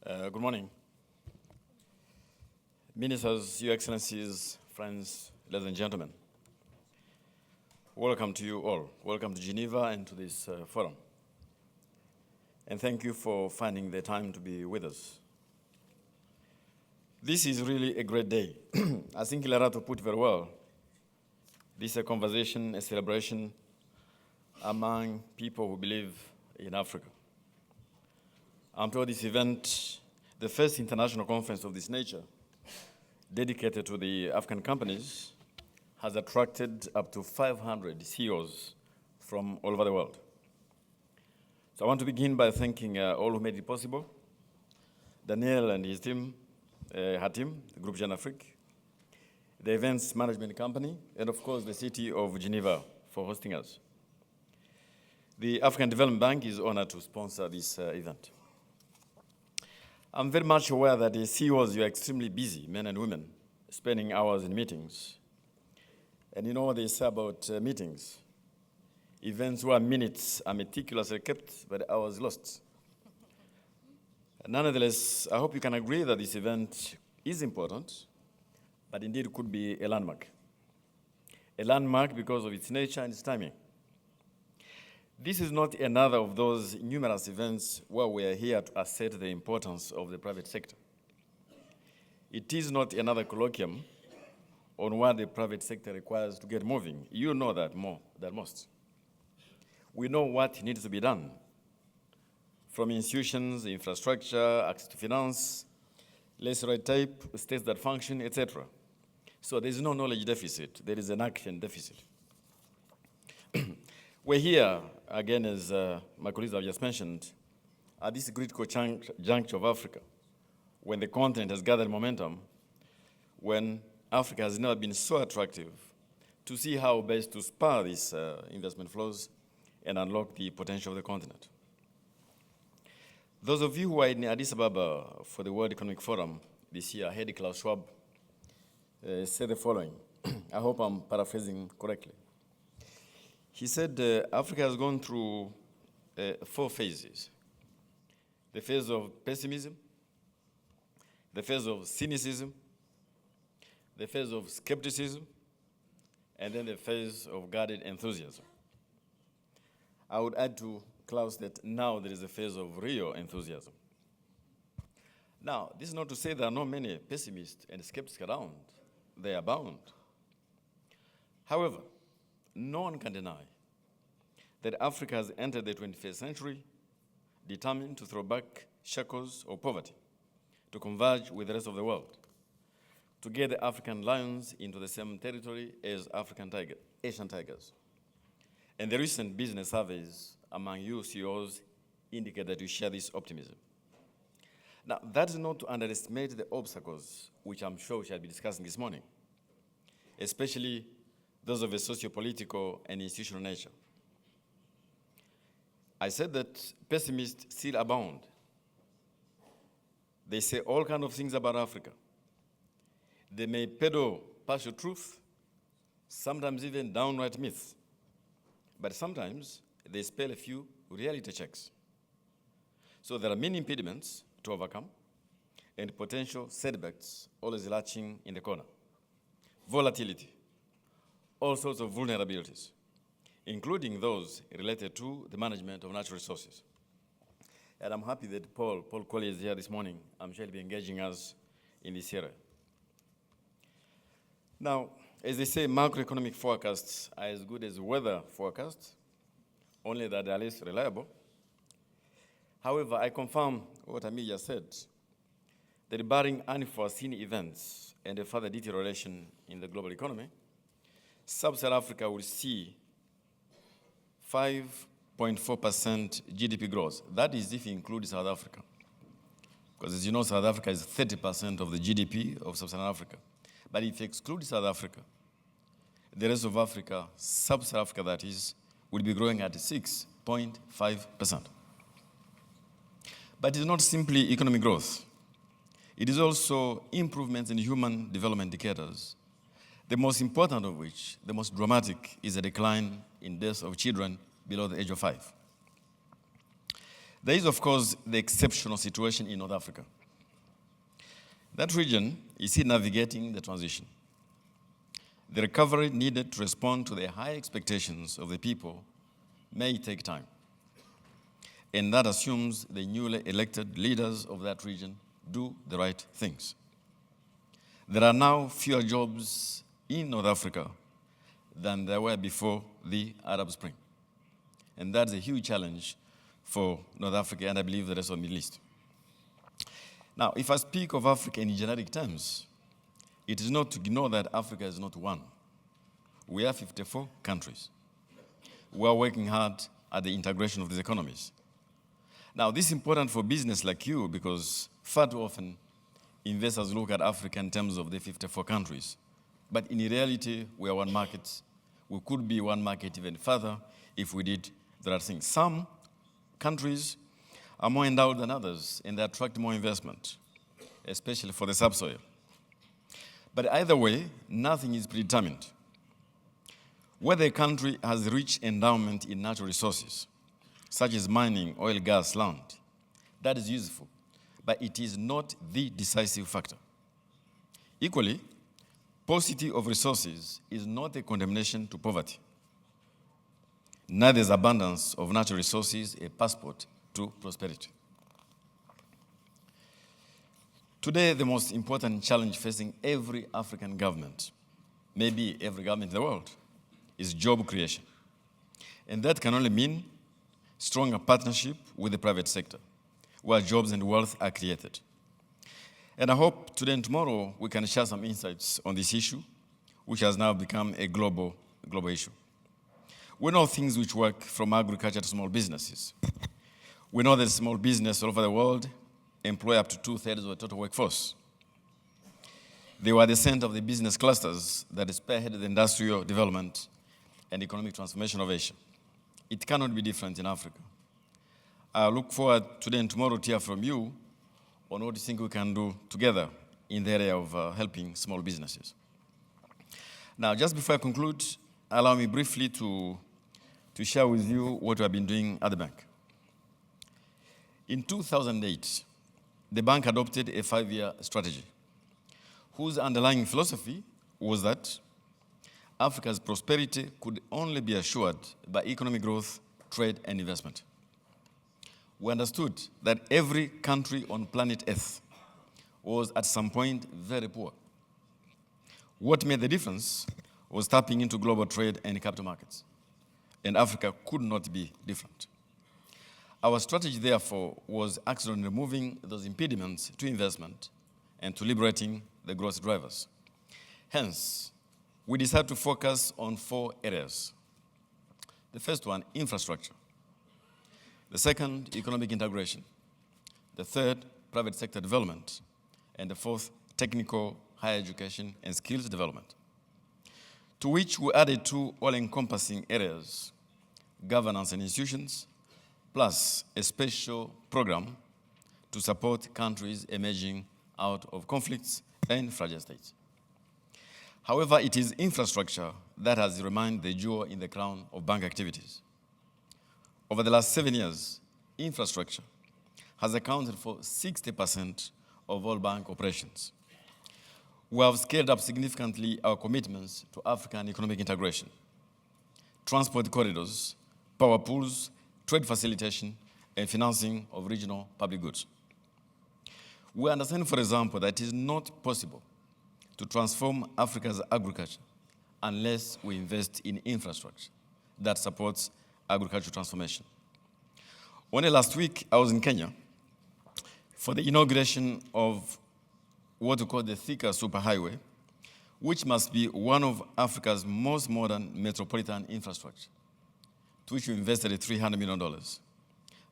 Good morning. Ministers, Your Excellencies, friends, ladies and gentlemen. Welcome to you all. Welcome to Geneva and to this forum. And thank you for finding the time to be with us. This is really a great day. I think Ilarato put it very well. This is a conversation, a celebration among people who believe in Africa. I'm told this event, the first international conference of this nature, dedicated to the African companies, has attracted up to 500 CEOs from all over the world. So I want to begin by thanking all who made it possible. Daniel and his team, her team, the Group Jeune Afrique, the events management company, and of course the city of Geneva for hosting us. The African Development Bank is honored to sponsor this event. I'm very much aware that the CEOs, you're extremely busy, men and women, spending hours in meetings. And you know what they say about meetings. Events where minutes are meticulously kept, but hours lost. Nonetheless, I hope you can agree that this event is important, but indeed could be a landmark. A landmark because of its nature and its timing. This is not another of those numerous events where we are here to assert the importance of the private sector. It is not another colloquium on what the private sector requires to get moving. You know that more than most. We know what needs to be done, from institutions, infrastructure, access to finance, less red tape, states that function, etc. So there's no knowledge deficit, there is an action deficit. We're here, again, as my colleagues have just mentioned, at this critical juncture of Africa, when the continent has gathered momentum, when Africa has never been so attractive, to see how best to spur these investment flows and unlock the potential of the continent. Those of you who are in Addis Ababa for the World Economic Forum this year, head Klaus Schwab said the following. I hope I'm paraphrasing correctly. He said Africa has gone through 4 phases. The phase of pessimism, the phase of cynicism, the phase of skepticism, and then the phase of guarded enthusiasm. I would add to Klaus that now there is a phase of real enthusiasm. Now, this is not to say there are not many pessimists and skeptics around. They abound. However, no one can deny that Africa has entered the 21st century determined to throw back shackles of poverty, to converge with the rest of the world, to get the African lions into the same territory as Asian tigers. And the recent business surveys among you CEOs indicate that you share this optimism. Now, that is not to underestimate the obstacles, which I'm sure we shall be discussing this morning, especially those of a socio-political and institutional nature. I said that pessimists still abound. They say all kinds of things about Africa. They may peddle partial truth, sometimes even downright myths, but sometimes they spell a few reality checks. So there are many impediments to overcome and potential setbacks always lurching in the corner. Volatility, all sorts of vulnerabilities, including those related to the management of natural resources. And I'm happy that Paul Collier is here this morning. I'm sure he'll be engaging us in this area. Now, as they say, macroeconomic forecasts are as good as weather forecasts, only that they are less reliable. However, I confirm what Ami just said, that barring unforeseen events and a further deterioration in the global economy, Sub-Saharan Africa will see 5.4% GDP growth. That is if you include South Africa. Because as you know, South Africa is 30% of the GDP of Sub-Saharan Africa. But if you exclude South Africa, the rest of Africa, Sub-Saharan Africa that is, will be growing at 6.5%. But it is not simply economic growth. It is also improvements in human development indicators, the most important of which, the most dramatic, is a decline in deaths of children below the age of 5. There is, of course, the exceptional situation in North Africa. That region is still navigating the transition. The recovery needed to respond to the high expectations of the people may take time. And that assumes the newly elected leaders of that region do the right things. There are now fewer jobs in North Africa than there were before the Arab Spring. And that's a huge challenge for North Africa and I believe the rest of the Middle East. Now, if I speak of Africa in generic terms, it is not to ignore that Africa is not one. We have 54 countries. We are working hard at the integration of these economies. Now, this is important for business like you because far too often investors look at Africa in terms of the 54 countries. But in reality, we are one market. We could be one market even further if we did the right things. Some countries are more endowed than others and they attract more investment, especially for the subsoil. But either way, nothing is predetermined. Whether a country has rich endowment in natural resources, such as mining, oil, gas, land, that is useful, but it is not the decisive factor. Equally, paucity of resources is not a condemnation to poverty. Neither is abundance of natural resources a passport to prosperity. Today, the most important challenge facing every African government, maybe every government in the world, is job creation. And that can only mean stronger partnership with the private sector, where jobs and wealth are created. And I hope today and tomorrow we can share some insights on this issue, which has now become a global issue. We know things which work from agriculture to small businesses. We know that small business all over the world employ up to 2/3 of the total workforce. They were the center of the business clusters that spearheaded the industrial development and economic transformation of Asia. It cannot be different in Africa. I look forward today and tomorrow to hear from you on what you think we can do together in the area of helping small businesses. Now, just before I conclude, allow me briefly to share with you what we have been doing at the bank. In 2008, the bank adopted a 5-year strategy whose underlying philosophy was that Africa's prosperity could only be assured by economic growth, trade, and investment. We understood that every country on planet Earth was at some point very poor. What made the difference was tapping into global trade and capital markets. And Africa could not be different. Our strategy, therefore, was axed on removing those impediments to investment and to liberating the growth drivers. Hence, we decided to focus on 4 areas. The first one, infrastructure. The second, economic integration. The third, private sector development. And the fourth, technical higher education and skills development. To which we added 2 all-encompassing areas, governance and institutions, plus a special program to support countries emerging out of conflicts and fragile states. However, it is infrastructure that has remained the jewel in the crown of bank activities. Over the last 7 years, infrastructure has accounted for 60% of all bank operations. We have scaled up significantly our commitments to African economic integration, transport corridors, power pools, trade facilitation, and financing of regional public goods. We understand, for example, that it is not possible to transform Africa's agriculture unless we invest in infrastructure that supports agricultural transformation. Only last week, I was in Kenya for the inauguration of what we call the Thika Superhighway, which must be one of Africa's most modern metropolitan infrastructure, to which we invested $300 million,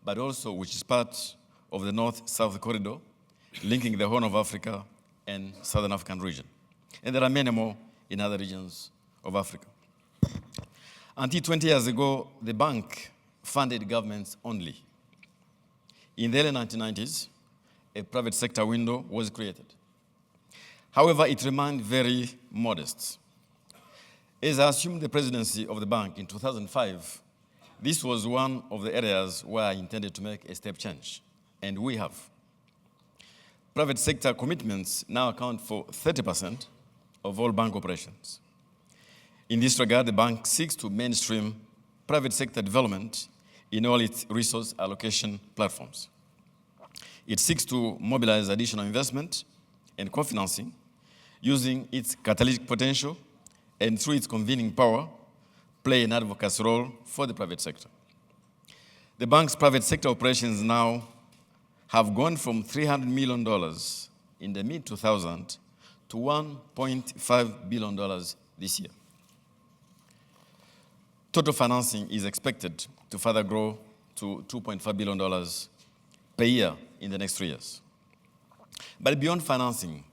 but also which is part of the North-South corridor linking the Horn of Africa and Southern African region. And there are many more in other regions of Africa. Until 20 years ago, the bank funded governments only. In the early 1990s, a private sector window was created. However, it remained very modest. As I assumed the presidency of the bank in 2005, This was one of the areas where I intended to make a step change, and we have. Private sector commitments now account for 30% of all bank operations. In this regard, the bank seeks to mainstream private sector development in all its resource allocation platforms. It seeks to mobilize additional investment and co-financing using its catalytic potential and through its convening power, play an advocacy role for the private sector. The bank's private sector operations now have gone from $300 million in the mid-2000s to $1.5 billion this year. Total financing is expected to further grow to $2.5 billion per year in the next 3 years. But beyond financing,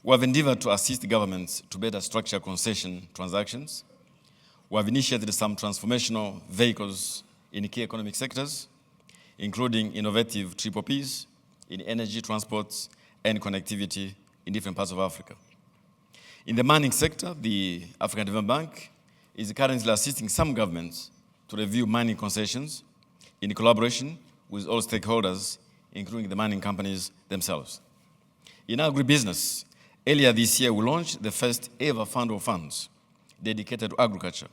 we have endeavored to assist governments to better structure concession transactions. We have initiated some transformational vehicles in key economic sectors, including innovative PPPs in energy, transports, and connectivity in different parts of Africa. In the mining sector, the African Development Bank is currently assisting some governments to review mining concessions in collaboration with all stakeholders, including the mining companies themselves. In agribusiness, earlier this year, we launched the first ever fund of funds dedicated to agriculture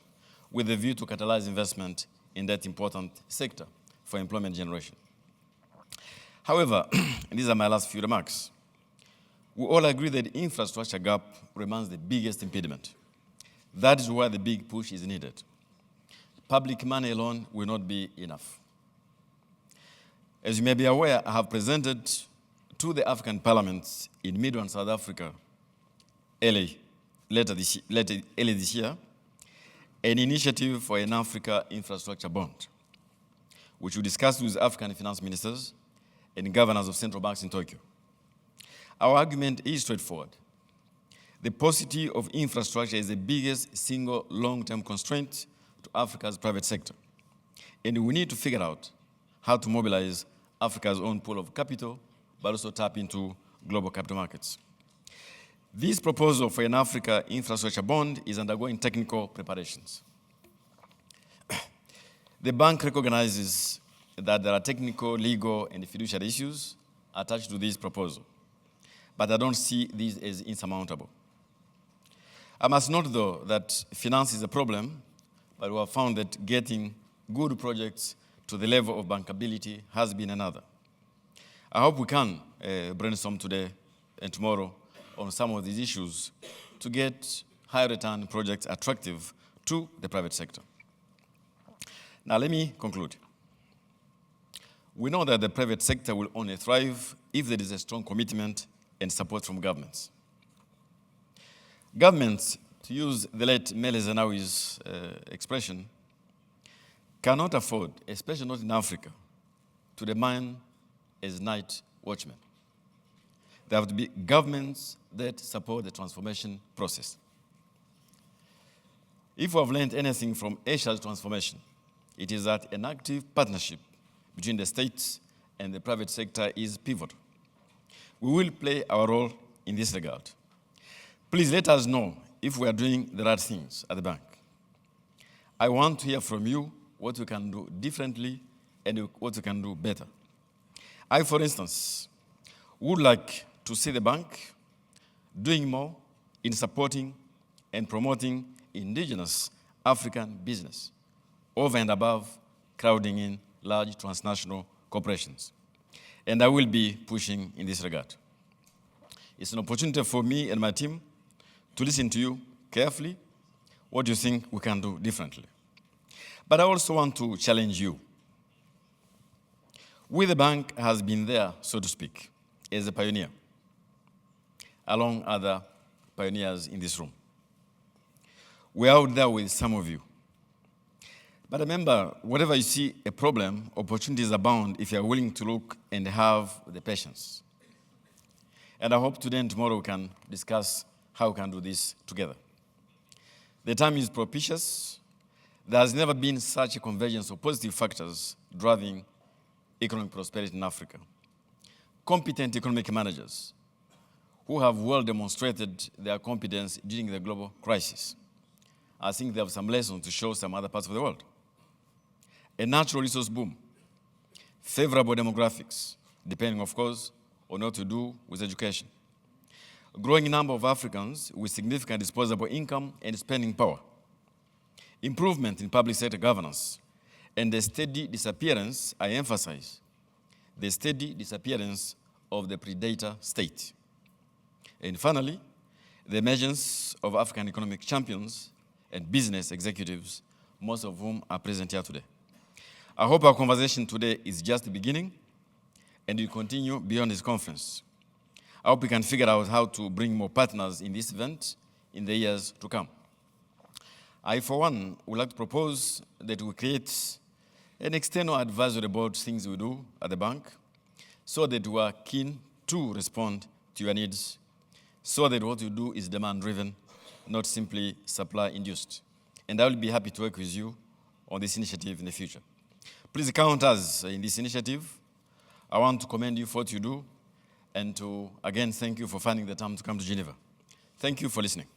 with a view to catalyze investment in that important sector for employment generation. However, and these are my last few remarks, we all agree that the infrastructure gap remains the biggest impediment. That is why the big push is needed. Public money alone will not be enough. As you may be aware, I have presented to the African parliaments in Midland, South Africa, early this year, an initiative for an Africa infrastructure bond, which we discussed with African finance ministers and governors of central banks in Tokyo. Our argument is straightforward. The paucity of infrastructure is the biggest single long-term constraint to Africa's private sector. And we need to figure out how to mobilize Africa's own pool of capital, but also tap into global capital markets. This proposal for an Africa infrastructure bond is undergoing technical preparations. The bank recognizes that there are technical, legal, and fiduciary issues attached to this proposal, but I don't see these as insurmountable. I must note, though, that finance is a problem, but we have found that getting good projects to the level of bankability has been another. I hope we can brainstorm today and tomorrow on some of these issues to get high return projects attractive to the private sector. Now let me conclude. We know that the private sector will only thrive if there is a strong commitment and support from governments. Governments, to use the late Mele Zenawi's expression, cannot afford, especially not in Africa, to remain as night watchmen. There have to be governments that support the transformation process. If we have learned anything from Asia's transformation, it is that an active partnership between the states and the private sector is pivotal. We will play our role in this regard. Please let us know if we are doing the right things at the bank. I want to hear from you what we can do differently and what we can do better. I, for instance, would like to see the bank doing more in supporting and promoting indigenous African business over and above crowding in large transnational corporations. And I will be pushing in this regard. It's an opportunity for me and my team to listen to you carefully, what you think we can do differently. But I also want to challenge you. We, the bank, has been there, so to speak, as a pioneer, along other pioneers in this room. We're out there with some of you. But remember, wherever you see a problem, opportunities abound if you're willing to look and have the patience. And I hope today and tomorrow we can discuss how we can do this together. The time is propitious. There has never been such a convergence of positive factors driving economic prosperity in Africa. Competent economic managers who have well demonstrated their competence during the global crisis. I think they have some lessons to show some other parts of the world. a natural resource boom, favorable demographics, depending, of course, on what to do with education, a growing number of Africans with significant disposable income and spending power, improvement in public sector governance, and the steady disappearance, I emphasize, the steady disappearance of the predator state. And finally, the emergence of African economic champions and business executives, most of whom are present here today. I hope our conversation today is just the beginning and will continue beyond this conference. I hope we can figure out how to bring more partners in this event in the years to come. I, for one, would like to propose that we create an external advisory board things we do at the bank so that we are keen to respond to your needs, so that what you do is demand-driven, not simply supply-induced. And I will be happy to work with you on this initiative in the future. Please count us in this initiative. I want to commend you for what you do and to, again, thank you for finding the time to come to Geneva. Thank you for listening.